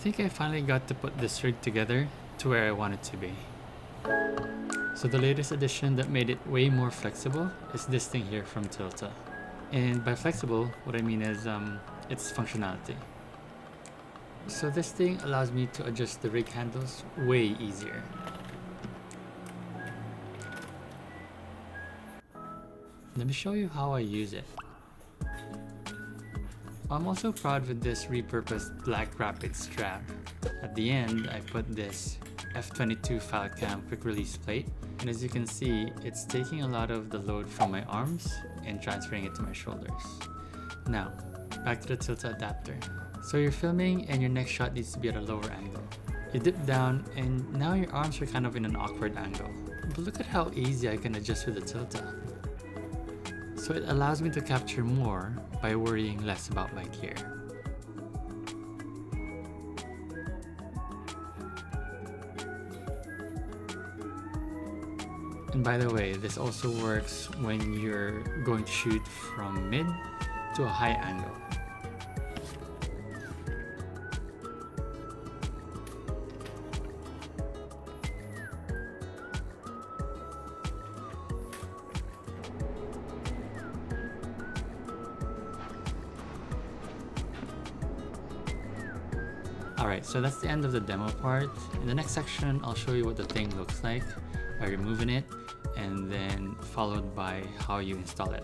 think I finally got to put this rig together to where I want it to be. So the latest addition that made it way more flexible is this thing here from Tilta. And by flexible, what I mean is its functionality. So this thing allows me to adjust the rig handles way easier. Let me show you how I use it. I'm also proud with this repurposed black rapid strap. At the end, I put this F22 file cam quick release plate, and as you can see, it's taking a lot of the load from my arms and transferring it to my shoulders. Now, back to the Tilta adapter. So you're filming and your next shot needs to be at a lower angle. You dip down and now your arms are kind of in an awkward angle. But look at how easy I can adjust with the Tilta. So it allows me to capture more by worrying less about my gear. And by the way, this also works when you're going to shoot from mid to a high angle. Alright, so that's the end of the demo part. In the next section, I'll show you what the thing looks like by removing it, and then followed by how you install it.